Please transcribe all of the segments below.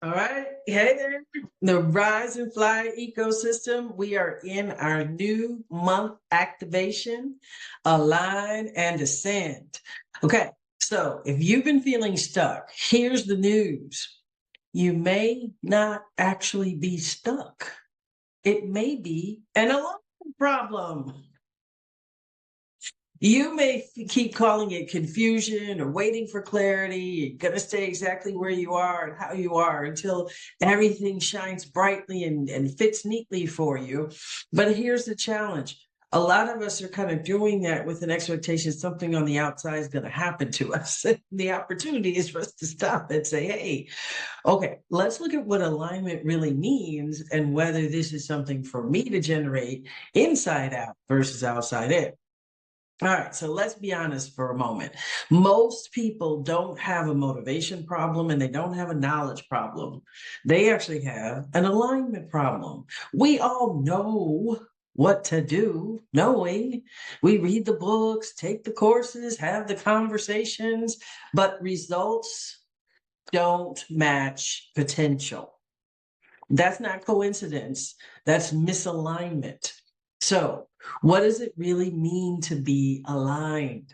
All right. Hey there. The Rise and Fly ecosystem. We are in our new month activation, align and ascend. Okay. So if you've been feeling stuck, here's the news. You may not actually be stuck. It may be an alignment problem. You may keep calling it confusion or waiting for clarity. You're going to stay exactly where you are and how you are until everything shines brightly and fits neatly for you. But here's the challenge. A lot of us are kind of doing that with an expectation something on the outside is going to happen to us. The opportunity is for us to stop and say, hey, okay, let's look at what alignment really means and whether this is something for me to generate inside out versus outside in. All right, so let's be honest for a moment. Most people don't have a motivation problem and they don't have a knowledge problem. They actually have an alignment problem. We all know what to do, knowing we read the books, take the courses, have the conversations, but results don't match potential. That's not coincidence, that's misalignment. So, what does it really mean to be aligned?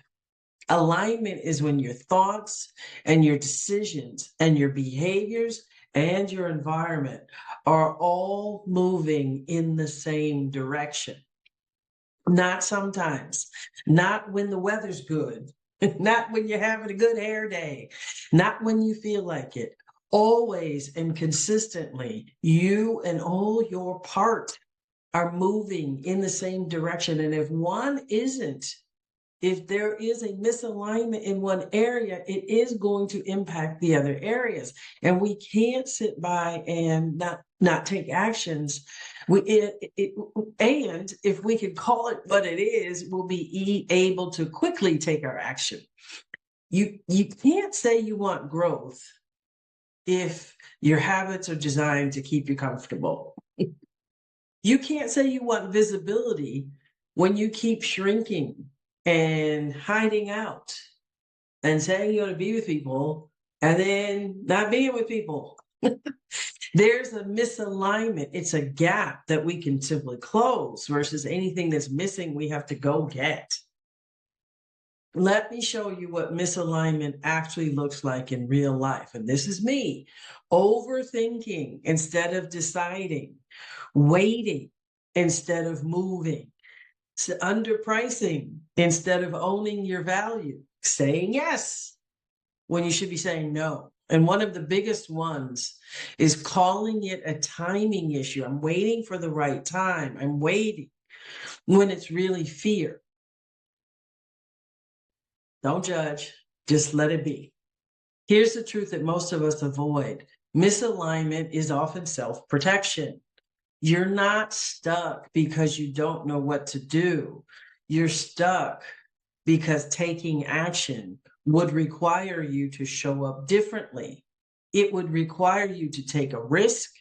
Alignment is when your thoughts and your decisions and your behaviors and your environment are all moving in the same direction. Not sometimes, not when the weather's good, not when you're having a good hair day, not when you feel like it. Always and consistently, you and all your parts are moving in the same direction. And if one isn't, if there is a misalignment in one area, it is going to impact the other areas. And we can't sit by and not take actions. And if we can call it what it is, we'll be able to quickly take our action. You can't say you want growth if your habits are designed to keep you comfortable. You can't say you want visibility when you keep shrinking and hiding out and saying you want to be with people and then not being with people. There's a misalignment. It's a gap that we can simply close versus anything that's missing, we have to go get. Let me show you what misalignment actually looks like in real life. And this is me overthinking instead of deciding, waiting instead of moving, underpricing instead of owning your value, saying yes when you should be saying no. And one of the biggest ones is calling it a timing issue. I'm waiting for the right time. I'm waiting when it's really fear. Don't judge, just let it be. Here's the truth that most of us avoid. Misalignment is often self-protection. You're not stuck because you don't know what to do. You're stuck because taking action would require you to show up differently. It would require you to take a risk.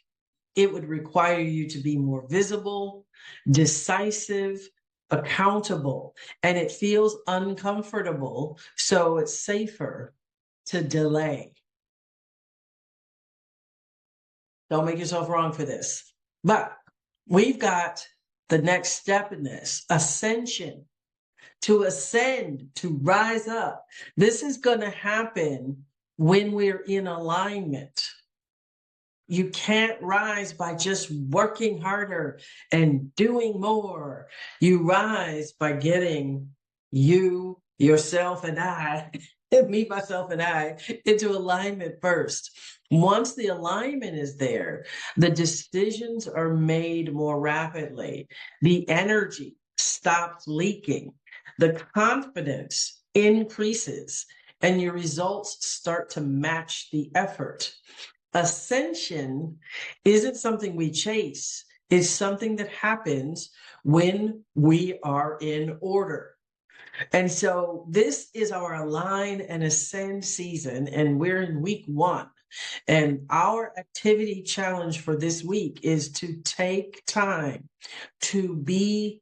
It would require you to be more visible, decisive, accountable, and it feels uncomfortable. So it's safer to delay. Don't make yourself wrong for this. But we've got the next step in this ascension, to ascend, to rise up. This is going to happen when we're in alignment. You can't rise by just working harder and doing more. You rise by getting you, yourself, and I, me, myself, and I, into alignment first. Once the alignment is there, the decisions are made more rapidly. The energy stops leaking. The confidence increases, and your results start to match the effort. Ascension isn't something we chase. It's something that happens when we are in order. And so this is our align and ascend season, and we're in week 1. And our activity challenge for this week is to take time to be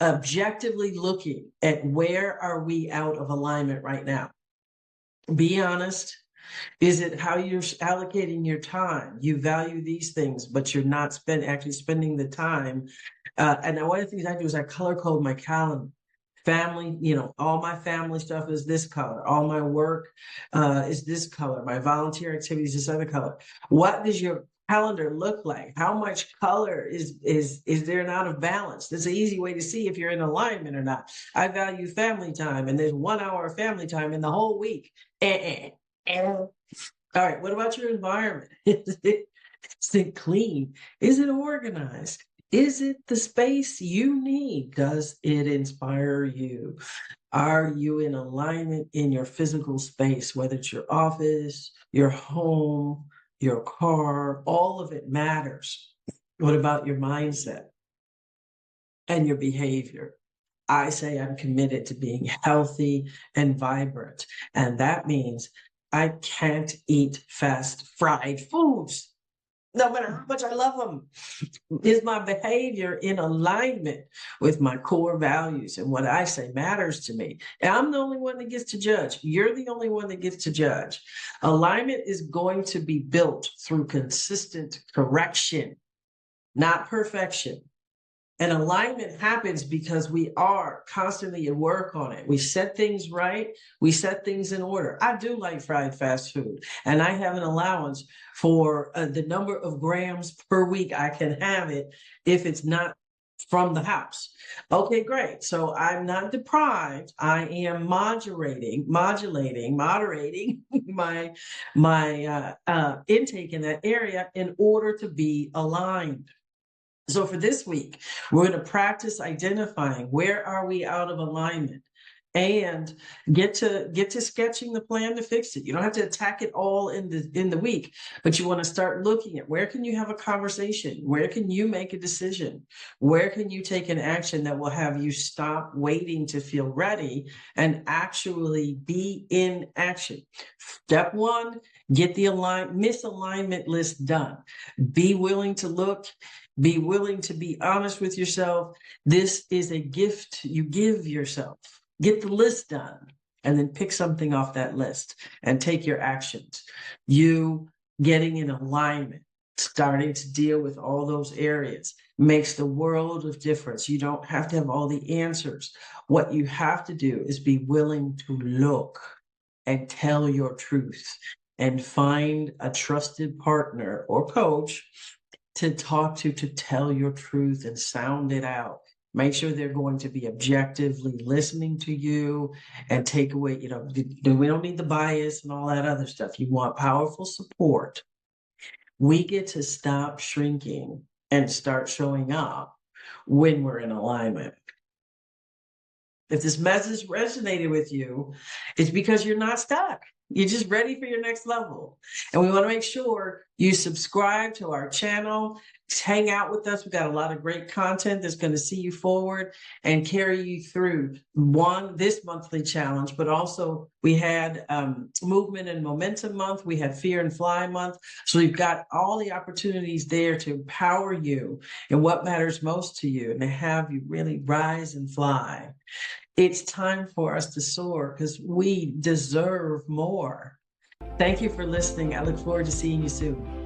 objectively looking at where are we out of alignment right now. Be honest. Is it how you're allocating your time? You value these things, but you're not actually spending the time. And one of the things I do is I color code my calendar. Family, all my family stuff is this color. All my work is this color. My volunteer activities is this other color. What does your calendar look like? How much color is there not of balance? There's an easy way to see if you're in alignment or not. I value family time, and there's 1 hour of family time in the whole week. All right, what about your environment? Is it clean? Is it organized? Is it the space you need? Does it inspire you? Are you in alignment in your physical space, whether it's your office, your home, your car? All of it matters. What about your mindset and your behavior? I say I'm committed to being healthy and vibrant. And that means I can't eat fast fried foods, no matter how much I love them. Is my behavior in alignment with my core values and what I say matters to me? And I'm the only one that gets to judge. You're the only one that gets to judge. Alignment is going to be built through consistent correction, not perfection. And alignment happens because we are constantly at work on it. We set things right. We set things in order. I do like fried fast food, and I have an allowance for the number of grams per week I can have it if it's not from the house. Okay, great. So I'm not deprived. I am moderating my intake in that area in order to be aligned. So for this week, we're going to practice identifying where are we out of alignment and get to sketching the plan to fix it. You don't have to attack it all in the week, but you want to start looking at where can you have a conversation? Where can you make a decision? Where can you take an action that will have you stop waiting to feel ready and actually be in action? Step one, get the misalignment list done. Be willing to look. Be willing to be honest with yourself. This is a gift you give yourself. Get the list done and then pick something off that list and take your actions. You getting in alignment, starting to deal with all those areas makes the world of difference. You don't have to have all the answers. What you have to do is be willing to look and tell your truth and find a trusted partner or coach to talk to tell your truth and sound it out. Make sure they're going to be objectively listening to you and take away, we don't need the bias and all that other stuff. You want powerful support. We get to stop shrinking and start showing up when we're in alignment. If this message resonated with you, it's because you're not stuck. You're just ready for your next level. And we want to make sure you subscribe to our channel, hang out with us. We've got a lot of great content that's going to see you forward and carry you through this monthly challenge, but also we had movement and momentum month. We had fear and fly month. So we've got all the opportunities there to empower you in what matters most to you and to have you really rise and fly. It's time for us to soar because we deserve more. Thank you for listening. I look forward to seeing you soon.